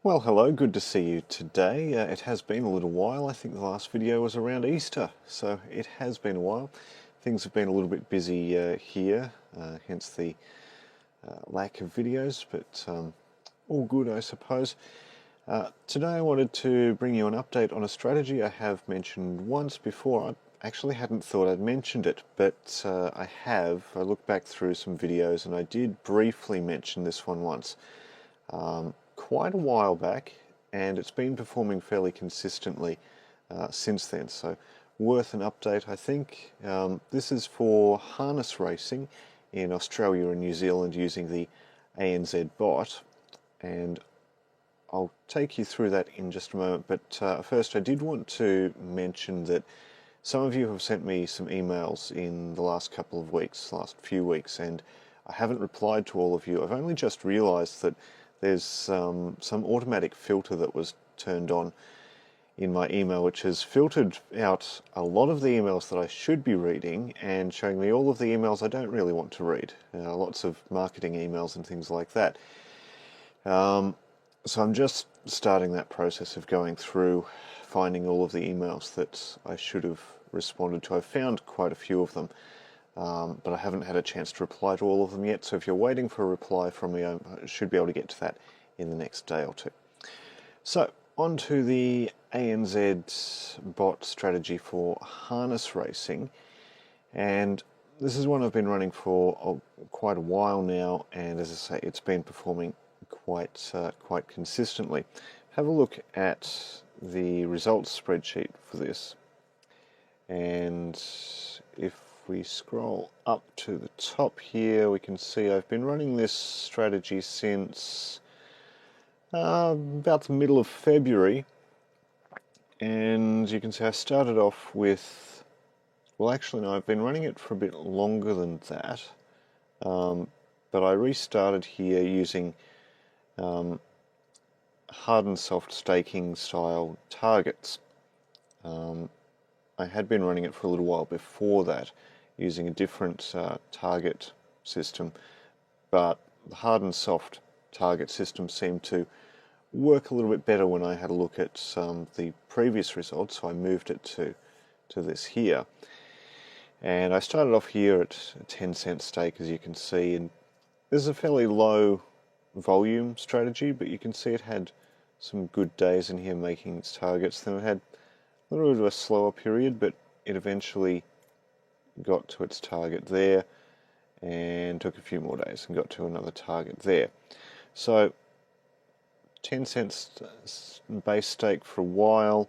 Well, hello, good to see you today. It has been a little while. I think the last video was around Easter, so it has been a while. Things have been a little bit busy here, hence the lack of videos, but all good, I suppose. Today I wanted to bring you an update on a strategy I have mentioned once before. I actually hadn't thought I'd mentioned it, but I have. I looked back through some videos and I did briefly mention this one once. Quite a while back, and it's been performing fairly consistently since then, so worth an update, I think. This is for harness racing in Australia and New Zealand using the ANZ Bot, and I'll take you through that in just a moment, but first I did want to mention that some of you have sent me some emails in the last couple of weeks, last few weeks, and I haven't replied to all of you. I've only just realised that there's some automatic filter that was turned on in my email, which has filtered out a lot of the emails that I should be reading and showing me all of the emails I don't really want to read. Lots of marketing emails and things like that. So I'm just starting that process of going through, finding all of the emails that I should have responded to. I've found quite a few of them. But I haven't had a chance to reply to all of them yet, so if you're waiting for a reply from me, I should be able to get to that in the next day or two. So, on to the ANZ bot strategy for harness racing, and this is one I've been running for quite a while now, and as I say, it's been performing quite consistently. Have a look at the results spreadsheet for this, and if we scroll up to the top here, we can see I've been running this strategy since about the middle of February, and you can see I started off with, well actually no, I've been running it for a bit longer than that, but I restarted here using hard and soft staking style targets. I had been running it for a little while before that, using a different target system, but the hard and soft target system seemed to work a little bit better when I had a look at the previous results, so I moved it to this here. And I started off here at a 10-cent stake, as you can see, and this is a fairly low volume strategy, but you can see it had some good days in here making its targets. Then it had a little bit of a slower period, but it eventually got to its target there and took a few more days and got to another target there. So 10 cents base stake for a while,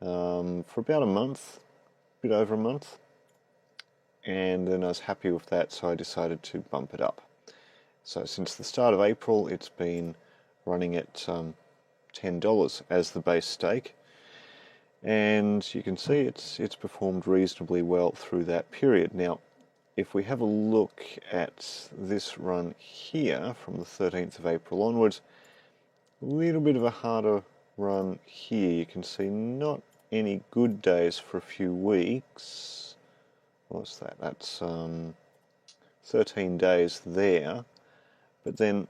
for about a month, a bit over a month, and then I was happy with that, so I decided to bump it up. So since the start of April, it's been running at $10 as the base stake, and you can see it's performed reasonably well through that period. Now, if we have a look at this run here from the 13th of April onwards, a little bit of a harder run here. You can see not any good days for a few weeks. What's that? That's 13 days there, but then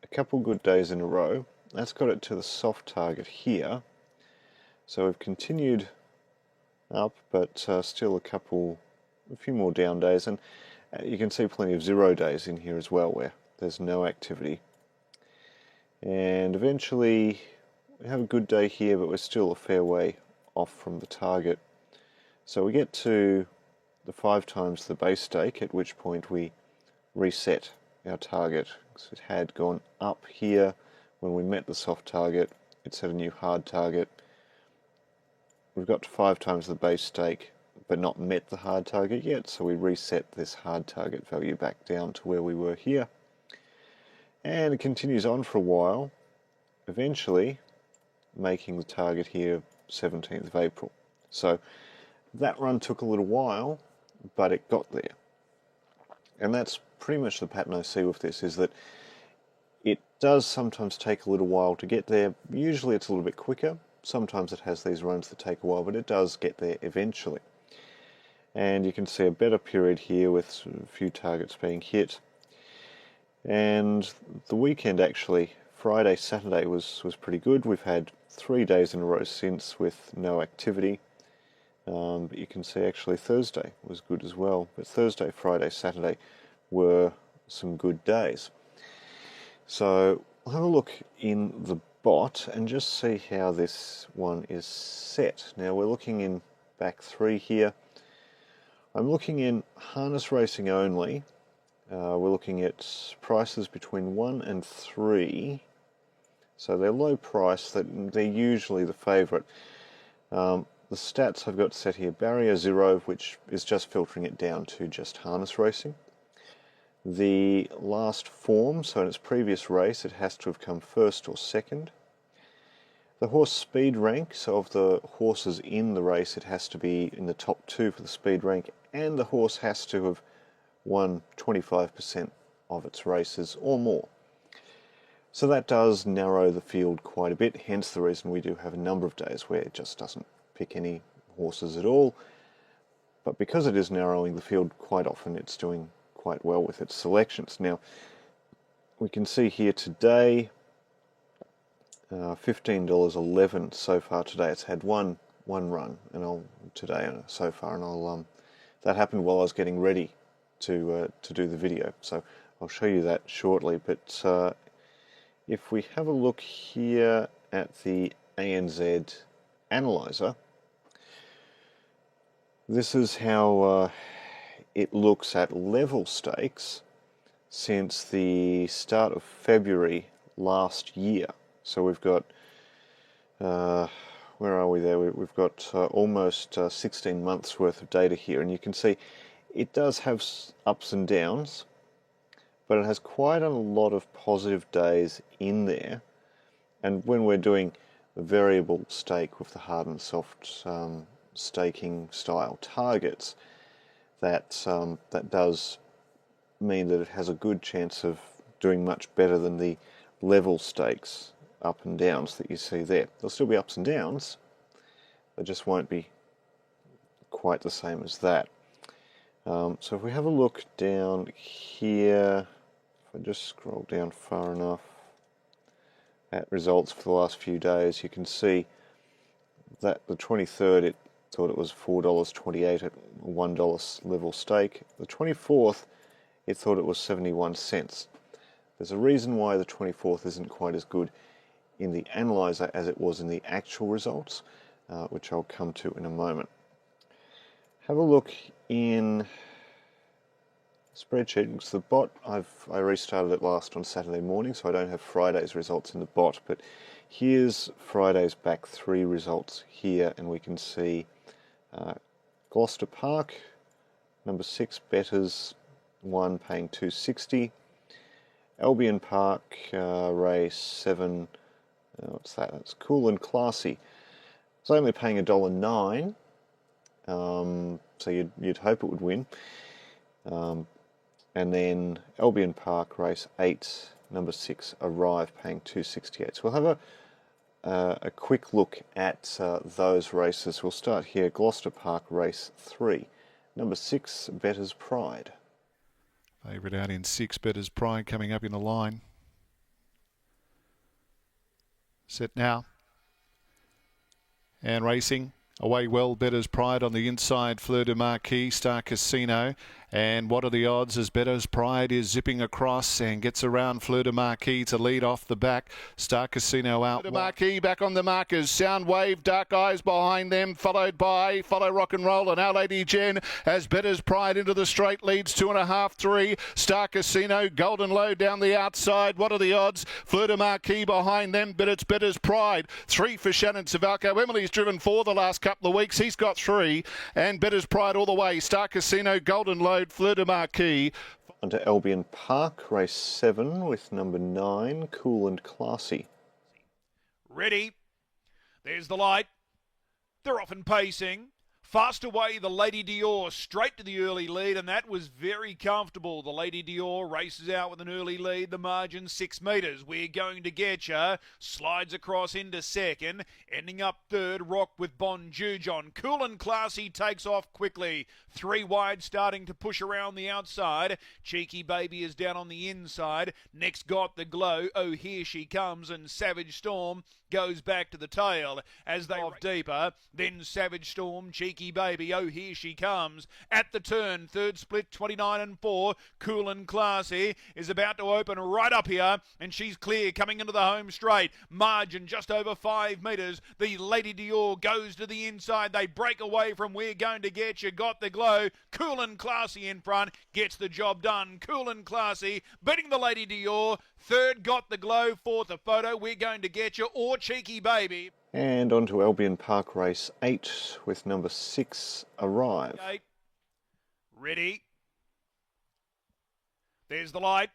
a couple good days in a row. That's got it to the soft target here. So we've continued up, but still a few more down days, and you can see plenty of 0 days in here as well where there's no activity. And eventually we have a good day here, but we're still a fair way off from the target. So we get to the 5 times the base stake, at which point we reset our target. So it had gone up here when we met the soft target, it set a new hard target. We've got to 5 times the base stake, but not met the hard target yet, so we reset this hard target value back down to where we were here. And it continues on for a while, eventually making the target here 17th of April. So that run took a little while, but it got there. And that's pretty much the pattern I see with this, is that it does sometimes take a little while to get there. Usually it's a little bit quicker. Sometimes it has these runs that take a while, but it does get there eventually. And you can see a better period here with a few targets being hit. And the weekend actually Friday, Saturday was pretty good. We've had 3 days in a row since with no activity. But you can see actually Thursday was good as well. But Thursday, Friday, Saturday were some good days. So I'll have a look in the bot and just see how this one is set. Now we're looking in back 3 here. I'm looking in harness racing only. We're looking at prices between 1 and 3. So they're low price, they're usually the favourite. The stats I've got set here, barrier 0, which is just filtering it down to just harness racing. The last form, so in its previous race, it has to have come first or second. The horse speed rank, so of the horses in the race, it has to be in the top 2 for the speed rank, and the horse has to have won 25% of its races or more. So that does narrow the field quite a bit, hence the reason we do have a number of days where it just doesn't pick any horses at all. But because it is narrowing the field, quite often it's doing quite well with its selections. Now, we can see here today, $15.11 so far today. It's had one run, and so far, and that happened while I was getting ready to do the video. So I'll show you that shortly. But if we have a look here at the ANZ analyzer, this is how it looks at level stakes since the start of February last year. So we've got, where are we there? We've got almost 16 months worth of data here, and you can see it does have ups and downs, but it has quite a lot of positive days in there. And when we're doing a variable stake with the hard and soft staking style targets, that does mean that it has a good chance of doing much better than the level stakes up and downs that you see there. There'll still be ups and downs, they just won't be quite the same as that. So if we have a look down here, if I just scroll down far enough at results for the last few days, you can see that the 23rd it thought it was $4.28 at $1 level stake. The 24th it thought it was 71 cents. There's a reason why the 24th isn't quite as good in the analyzer as it was in the actual results, which I'll come to in a moment. Have a look in spreadsheet, because the bot, I restarted it last on Saturday morning, so I don't have Friday's results in the bot, but here's Friday's back 3 results here, and we can see Gloucester Park, number 6 betters, 1 paying $2.60. Albion Park, race 7, what's that? That's Cool and Classy. It's only paying $1.09, so you'd hope it would win. And then Albion Park, race 8, number 6, Arrive, paying $2.68. So we'll have a quick look at those races. We'll start here, Gloucester Park, race 3, number 6, Better's Pride. Favourite out in 6, Better's Pride, coming up in the line. Set now. And racing. Away well, Better's Pride on the inside, Fleur de Marquis, Star Casino. And what are the odds as Better's Pride is zipping across and gets around Fleur de Marquis to lead off the back. Star Casino out. Fleur de Marquis back on the markers. Sound Wave, Dark Eyes behind them, followed by Follow Rock and Roll and Our Lady Jen as Better's Pride into the straight leads 2.5, 3. Star Casino, Golden Low down the outside. What are the odds? Fleur de Marquis behind them, but it's Better's Pride. 3 for Shannon Savalco. Emily's driven 4 the last couple of weeks. He's got 3. And Better's Pride all the way. Star Casino, Golden Low, Fleur de Marquis. Onto Albion Park, race 7 with number 9, Cool and Classy. Ready. There's the light. They're off and pacing. Fast away, the Lady Dior, straight to the early lead, and that was very comfortable. The Lady Dior races out with an early lead, the margin 6 metres. We're going to get ya. Slides across into second, ending up third, Rock with Bon Jujon. Cool and Classy takes off quickly. 3 wide, starting to push around the outside. Cheeky Baby is down on the inside. Next Got the Glow, oh here she comes, and Savage Storm goes back to the tail as they off deeper. Then Savage Storm, Cheeky Baby, oh here she comes. At the turn, third split 29 and 4. Cool and Classy is about to open right up here, and she's clear coming into the home straight. Margin just over 5 metres. The Lady Dior goes to the inside. They break away from We're Going to Get You. Got the Glow. Cool and Classy in front gets the job done. Cool and Classy beating the Lady Dior. Third Got the Glow. Fourth a photo. We're Going to Get You or Cheeky Baby. And on to Albion Park Race 8 with number 6, Arrive. Okay. Ready. There's the light.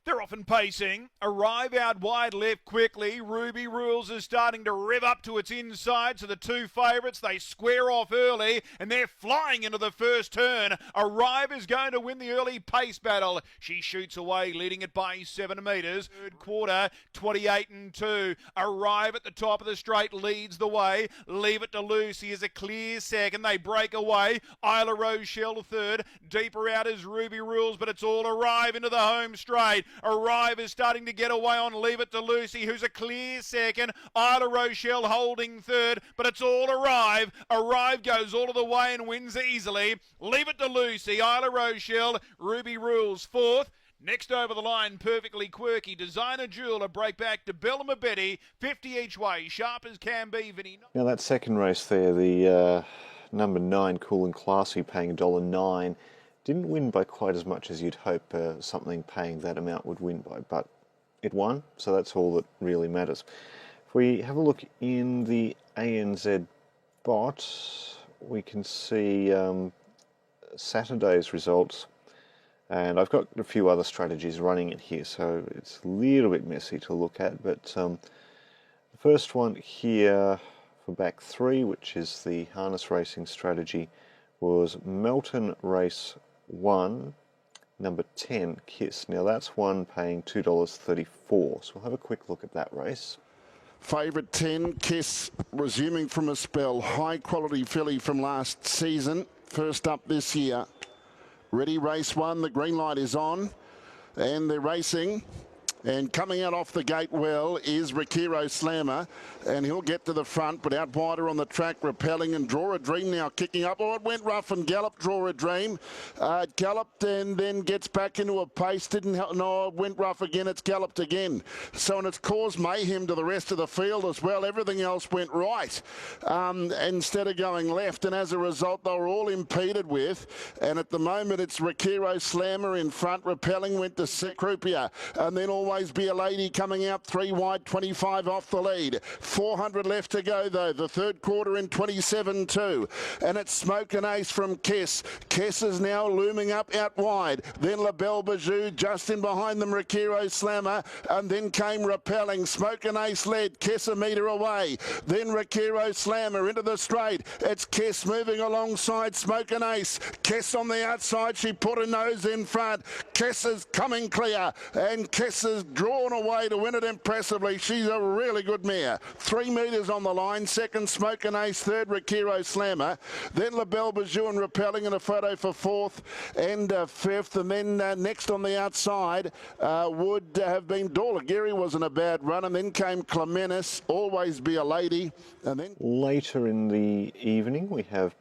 They're off and pacing. Arrive out wide left quickly. Ruby Rules is starting to rev up to its inside. So the 2 favourites, they square off early and they're flying into the first turn. Arrive is going to win the early pace battle. She shoots away, leading it by 7 metres. Third quarter, 28 and 2. Arrive at the top of the straight, leads the way. Leave It to Lucy is a clear second. They break away. Isla Rochelle third. Deeper out is Ruby Rules, but it's all Arrive into the home straight. Arrive is starting to get away on Leave It to Lucy, who's a clear second. Isla Rochelle holding third, but it's all Arrive. Arrive goes all of the way and wins easily. Leave It to Lucy, Isla Rochelle, Ruby Rules fourth. Next over the line, Perfectly Quirky, Designer Jewel, a break back to Bella Betty, 50 each way, sharp as can be, Vinny. Now that second race there, the number 9, Cool and Classy, paying $1.09. Didn't win by quite as much as you'd hope something paying that amount would win by, but it won, so that's all that really matters. If we have a look in the ANZ Bot, we can see Saturday's results, and I've got a few other strategies running in here, so it's a little bit messy to look at, but the first one here for back 3, which is the harness racing strategy, was Melton Race 1, number 10, Kiss. Now that's one paying $2.34, so we'll have a quick look at that race. Favourite 10, Kiss, resuming from a spell. High quality filly from last season, first up this year. Ready, race 1, the green light is on, and they're racing. And coming out off the gate well is Rakiro Slammer, and he'll get to the front, but out wider on the track, Repelling, and Draw a Dream now kicking up. Oh, it went rough and galloped, Draw a Dream. It galloped and then gets back into a pace. Didn't help. No, it went rough again. It's galloped again. So, and it's caused mayhem to the rest of the field as well. Everything else went right instead of going left, and as a result, they were all impeded with. And at the moment, it's Rakiro Slammer in front. Repelling went to Croupier, and then Always Be a Lady coming out 3 wide, 25 off the lead. 400 left to go though. The third quarter in 27.2. And it's Smoke and Ace from Kess. Kess is now looming up out wide. Then La Belle Bijou just in behind them, Rakiro Slammer. And then came Repelling. Smoke and Ace led. Kess a metre away. Then Rakiro Slammer into the straight. It's Kess moving alongside Smoke and Ace. Kess on the outside. She put her nose in front. Kess is coming clear. And Kess is drawn away to win it impressively. She's a really good mare. 3 metres on the line. Second, Smoke and Ace. Third, Rakiro Slammer. Then La Belle Bijou and Repelling in a photo for fourth and fifth. And then next on the outside would have been Dorlagiri, wasn't a bad run. And then came Clementis, Always Be a Lady. And then later in the evening, we have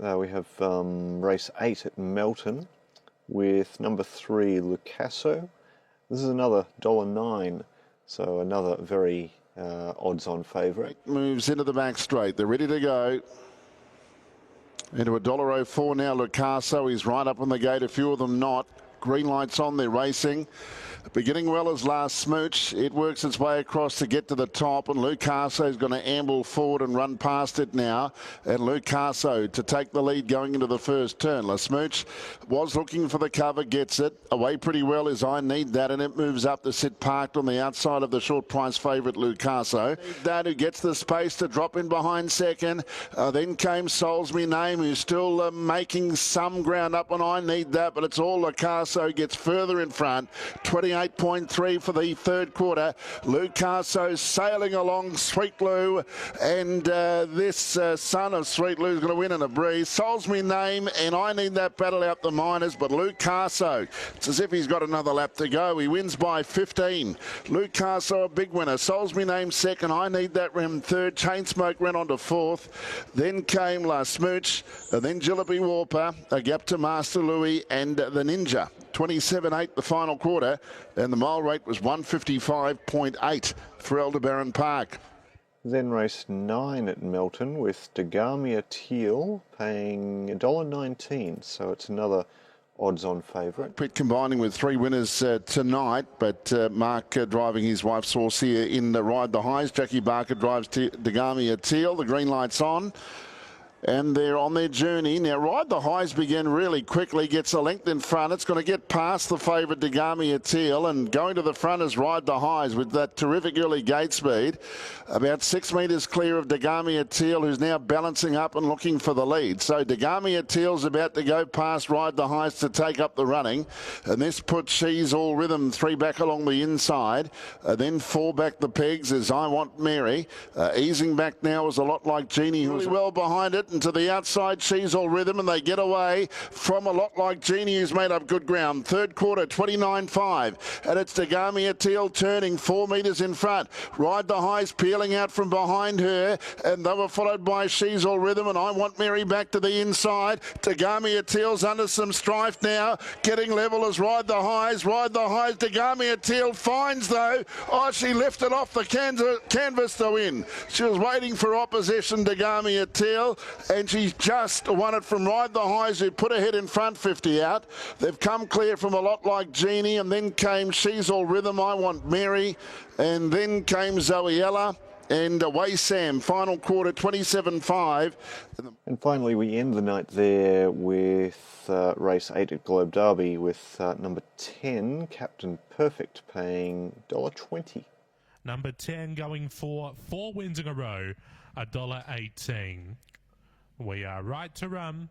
race 8 at Melton with number 3, Lucasso. This is another $1.09, so another very odds-on favourite. Moves into the back straight. They're ready to go. Into $1.04 now, Lucasso. He's right up on the gate, a few of them not. Green lights on, they're racing. Beginning well as Last Smooch. It works its way across to get to the top, and Lucaso is going to amble forward and run past it now. And Lucaso to take the lead going into the first turn. La Smooch was looking for the cover, gets it. Away pretty well is I Need That, and it moves up to sit parked on the outside of the short price favourite Lucaso. That who gets the space to drop in behind second. Then came Soul's Me Name, who's still making some ground up on I Need That, but it's all Lucaso gets further in front. 28.3 for the third quarter. Lucaso sailing along Sweet Lou, and this son of Sweet Lou is going to win in a breeze. Soul's Me Name and I Need That battle out the minors, but Lucaso, it's as if he's got another lap to go. He wins by 15. Lucaso a big winner. Soul's Me Name second. I Need That ran third. Chainsmoke ran on to fourth. Then came La Smooch, then Jillaby Warper, a gap to Master Louis and the Ninja. 27.8 the final quarter, and the mile rate was 155.8 for Aldebaran Park. Then race 9 at Melton with Degamia Teal paying $1.19, so it's another odds-on favourite. Pitt combining with 3 winners tonight, but Mark driving his wife's horse here in the Ride the Highs. Jackie Barker drives Degamia Teal. The green light's on, and they're on their journey. Now, Ride the Highs began really quickly, gets a length in front. It's going to get past the favourite Degamia Teal, and going to the front is Ride the Highs with that terrific early gate speed. About 6 metres clear of Degamia Teal, who's now balancing up and looking for the lead. So Degamia Teal's about to go past Ride the Highs to take up the running, and this puts She's All Rhythm 3 back along the inside. Then 4 back the pegs is I Want Mary. Easing back now is a lot like Jeannie, who's well behind it. And to the outside, She's All Rhythm, and they get away from a lot like Jeannie, who's made up good ground. Third quarter, 29.5, and it's Degamia Teal turning 4 metres in front. Ride the Highs peeling out from behind her, and they were followed by She's All Rhythm and I Want Mary back to the inside. Degamia Teal's under some strife now, getting level as Ride the Highs. Ride the Highs, Degamia Teal finds though. Oh, she lifted off the canvas to win. She was waiting for opposition, Degamia Teal, and she's just won it from Ride the Highs, who put her head in front 50 out. They've come clear from a lot like Jeannie, and then came She's All Rhythm, I Want Mary, and then came Zoeella and Away Sam. Final quarter, 27.5. And finally, we end the night there with race 8 at Globe Derby with number 10, Captain Perfect, paying $1.20. Number 10 going for 4 wins in a row, $1.18. We are right to run.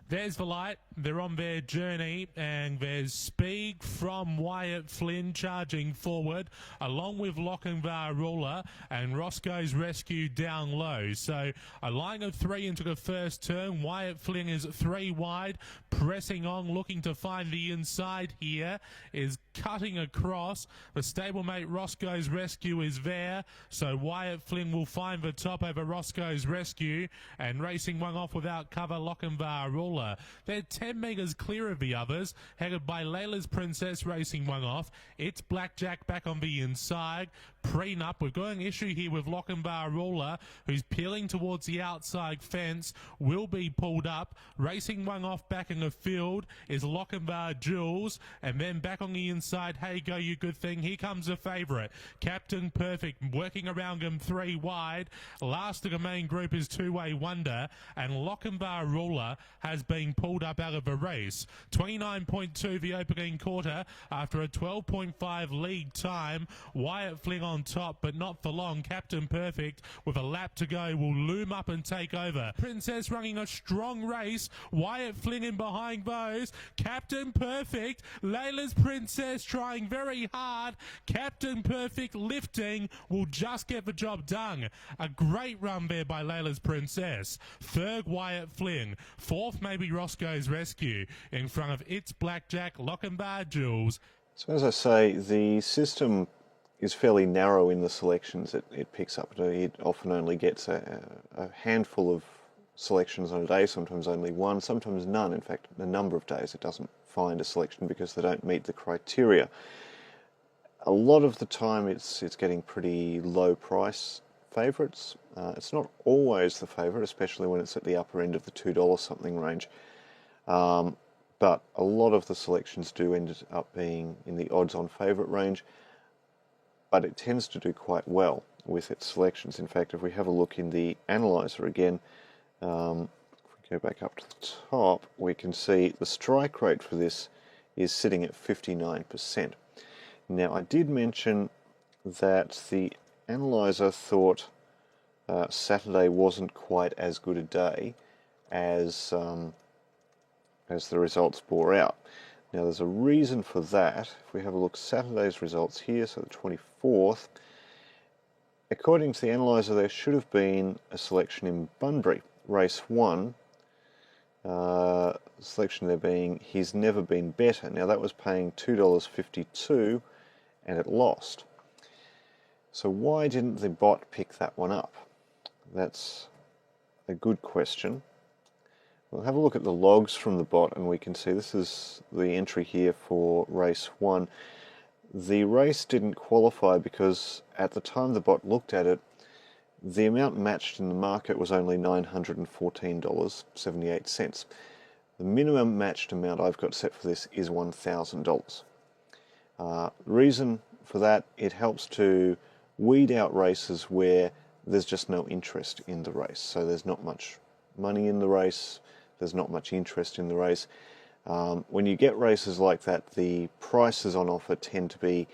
There's the light. They're on their journey, and there's speed from Wyatt Flynn charging forward, along with Lochinvar Ruler and Roscoe's Rescue down low. So a line of 3 into the first turn. Wyatt Flynn is 3 wide, pressing on, looking to find the inside here, is cutting across. The stablemate Roscoe's Rescue is there, so Wyatt Flynn will find the top over Roscoe's Rescue, and racing one off without cover, Lochinvar Ruler. They're 10 metres clear of the others, headed by Layla's Princess racing one off. It's Blackjack back on the inside. Prenup, we've got an issue here with Lochinvar Ruler, who's peeling towards the outside fence, will be pulled up. Racing one off back in the field is Lochinvar Jules, and then back on the inside, Hey Go You Good Thing. Here comes the favourite, Captain Perfect, working around him 3 wide. Last of the main group is Two Way Wonder, and Lochinvar Ruler has been pulled up out of the race. 29.2 the opening quarter after a 12.5 lead time. Wyatt Flynn on top, but not for long. Captain Perfect with a lap to go will loom up and take over. Princess running a strong race. Wyatt Flynn in behind those. Captain Perfect, Layla's Princess trying very hard. Captain Perfect lifting will just get the job done. A great run there by Layla's Princess. Third, Wyatt Flynn. Fourth, maybe Roscoe's Rescue. In front of It's Blackjack, Lochinvar Jules. So as I say, the system is fairly narrow in the selections it picks up. It often only gets a handful of selections on a day, sometimes only one, sometimes none. In fact, a number of days it doesn't find a selection because they don't meet the criteria. A lot of the time it's getting pretty low price favourites. It's not always the favourite, especially when it's at the upper end of the $2 something range. but a lot of the selections do end up being in the odds-on favourite range, but it tends to do quite well with its selections. In fact, if we have a look in the analyzer again, if we go back up to the top, we can see the strike rate for this is sitting at 59%. Now, I did mention that the analyzer thought Saturday wasn't quite as good a day as the results bore out. Now, there's a reason for that. If we have a look at Saturday's results here, so the 24th, according to the analyzer, there should have been a selection in Bunbury, race 1. Selection there being He's Never Been Better. Now, that was paying $2.52, and it lost. So why didn't the bot pick that one up? That's a good question. We'll have a look at the logs from the bot, and we can see this is the entry here for race 1. The race didn't qualify because at the time the bot looked at it, the amount matched in the market was only $914.78. The minimum matched amount I've got set for this is $1,000. The reason for that, it helps to weed out races where there's just no interest in the race. So there's not much money in the race, there's not much interest in the race. When you get races like that, the prices on offer tend to be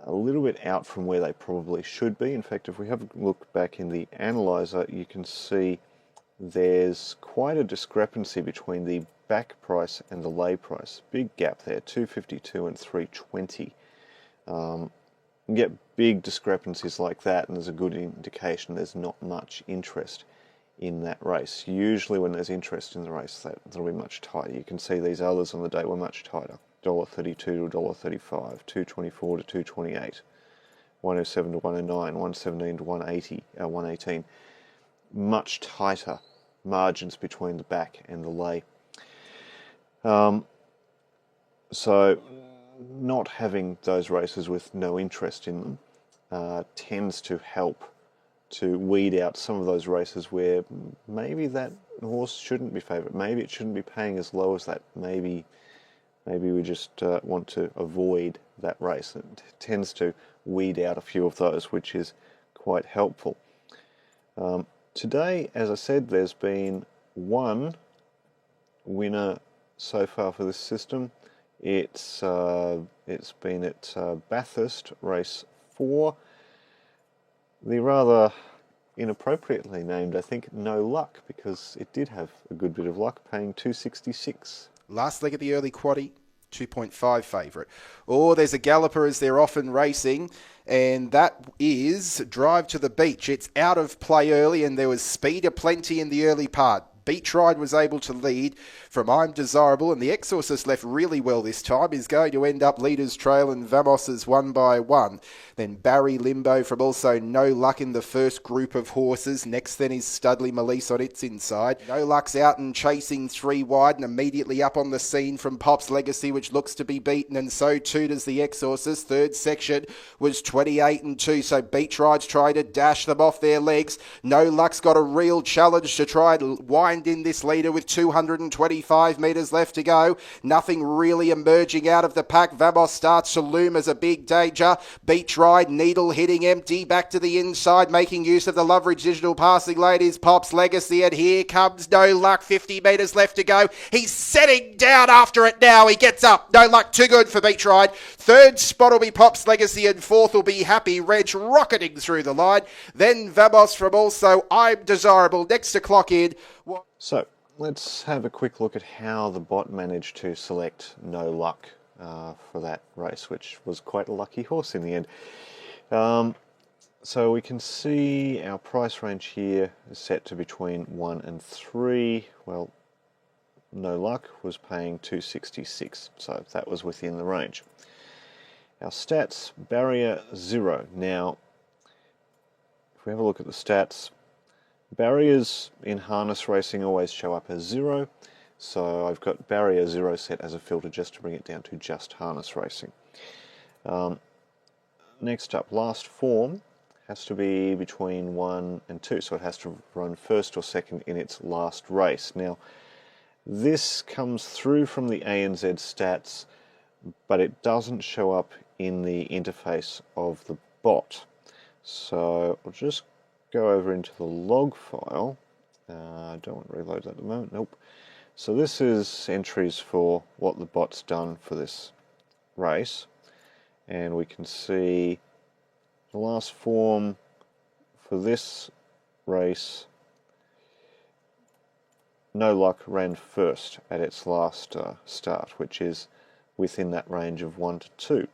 a little bit out from where they probably should be. In fact, if we have a look back in the analyzer, you can see there's quite a discrepancy between the back price and the lay price. Big gap there, $252 and $320. You get big discrepancies like that, and there's a good indication there's not much interest in that race. Usually when there's interest in the race, that'll be much tighter. You can see these others on the day were much tighter. $1.32 to $1.35, $2.24 to $2.28, $1.07 to $1.09, $1.17 to $1.18. Much tighter margins between the back and the lay. So not having those races with no interest in them tends to help to weed out some of those races where maybe that horse shouldn't be favourite. Maybe it shouldn't be paying as low as that. Maybe we just want to avoid that race. It tends to weed out a few of those, which is quite helpful. Today, as I said, there's been one winner so far for this system. It's been at Bathurst, race 4. The rather inappropriately named, I think, No Luck, because it did have a good bit of luck, paying $2.66. Last leg of the early quaddie, 2.5 favourite. Or there's a galloper, as they're often racing, and that is Drive to the Beach. It's out of play early, and there was speed aplenty in the early part. Beach Ride was able to lead from I'm Desirable, and the Exorcist left really well this time. Is going to end up Leaders Trail and Vamos's 1 by 1. Then Barry Limbo from also No Luck in the first group of horses. Next then is Studley Melise on its inside. No Luck's out and chasing 3 wide and immediately up on the scene from Pop's Legacy, which looks to be beaten, and so too does the Exorcist. Third section was 28 and 2, so Beach Ride's trying to dash them off their legs. No Luck's got a real challenge to try and wind in this leader with 225 metres left to go. Nothing really emerging out of the pack. Vamos starts to loom as a big danger. Beach Ride, needle hitting empty. Back to the inside, making use of the Loveridge Digital passing lane is Pop's Legacy, and here comes No Luck. 50 metres left to go. He's setting down after it now. He gets up. No Luck, too good for Beach Ride. Third spot will be Pop's Legacy, and fourth will be Happy Reg rocketing through the line. Then Vamos from also I'm Desirable next to clock in. So let's have a quick look at how the bot managed to select No Luck for that race, which was quite a lucky horse in the end. So we can see our price range here is set to between 1 and 3. Well, No Luck was paying $2.66, so that was within the range. Our stats, barrier 0. Now, if we have a look at the stats, barriers in harness racing always show up as 0, so I've got barrier 0 set as a filter just to bring it down to just harness racing. Next up, last form has to be between 1 and 2, so it has to run first or second in its last race. Now, This comes through from the ANZ stats, but it doesn't show up in the interface of the bot. So I'll just go over into the log file. I don't want to reload that at the moment, nope. So this is entries for what the bot's done for this race, and we can see the last form for this race. No Luck ran first at its last start, which is within that range of 1 to 2.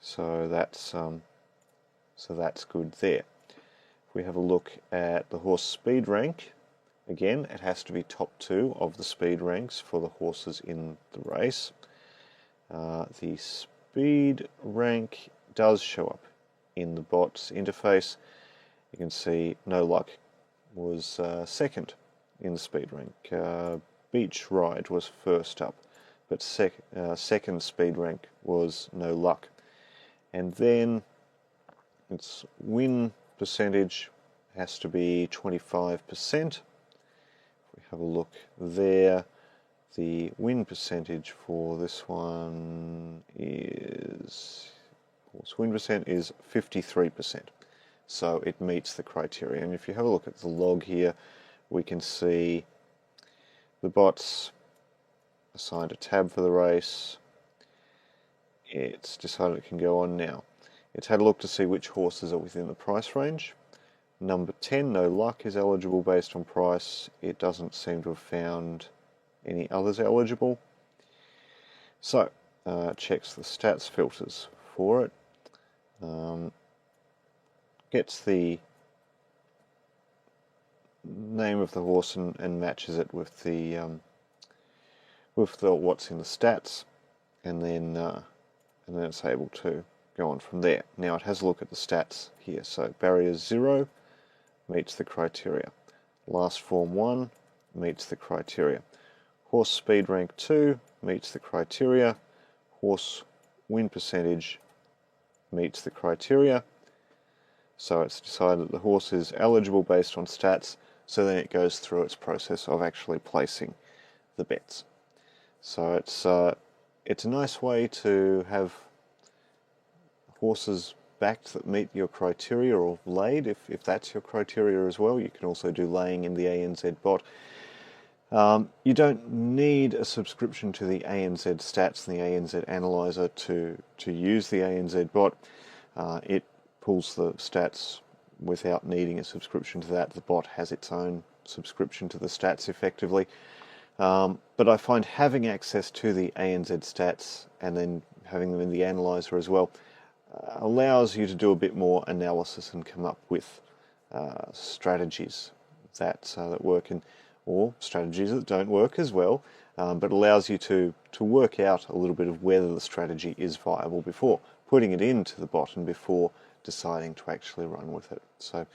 So that's good there. If we have a look at the horse speed rank, again, it has to be top 2 of the speed ranks for the horses in the race. The speed rank does show up in the bot's interface. You can see No Luck was second in the speed rank. Beach Ride was first up, but second speed rank was No Luck. And then its win percentage has to be 25%. If we have a look there, the win percentage for this one is, win percent is 53%. So it meets the criteria. And if you have a look at the log here, we can see the bot's assigned a tab for the race. It's decided it can go on now. It's had a look to see which horses are within the price range. Number 10, No Luck, is eligible based on price. It doesn't seem to have found any others eligible. So, checks the stats filters for it. Gets the name of the horse and matches it with the what's in the stats, and then it's able to go on from there. Now it has a look at the stats here. So barrier 0 meets the criteria. Last form 1 meets the criteria. Horse speed rank 2 meets the criteria. Horse win percentage meets the criteria. So it's decided that the horse is eligible based on stats, so then it goes through its process of actually placing the bets. So it's a nice way to have horses backed that meet your criteria, or laid if that's your criteria as well. You can also do laying in the ANZ bot. You don't need a subscription to the ANZ stats and the ANZ analyzer to use the ANZ bot. It pulls the stats without needing a subscription to that. The bot has its own subscription to the stats effectively. But I find having access to the ANZ stats and then having them in the analyzer as well allows you to do a bit more analysis and come up with strategies that work, or strategies that don't work as well, but allows you to work out a little bit of whether the strategy is viable before putting it into the bot and before deciding to actually run with it. So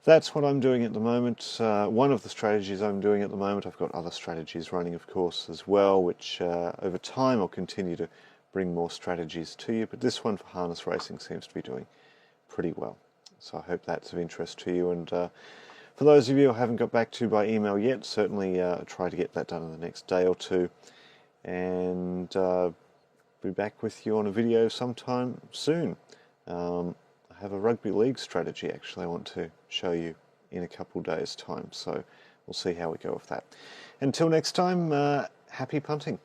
that's what I'm doing at the moment. One of the strategies I'm doing at the moment. I've got other strategies running, of course, as well, which over time I'll continue to bring more strategies to you, but this one for harness racing seems to be doing pretty well. So I hope that's of interest to you, and for those of you who haven't got back to by email yet, certainly try to get that done in the next day or two, and be back with you on a video sometime soon. I have a rugby league strategy actually I want to show you in a couple of days' time, so we'll see how we go with that. Until next time, happy punting.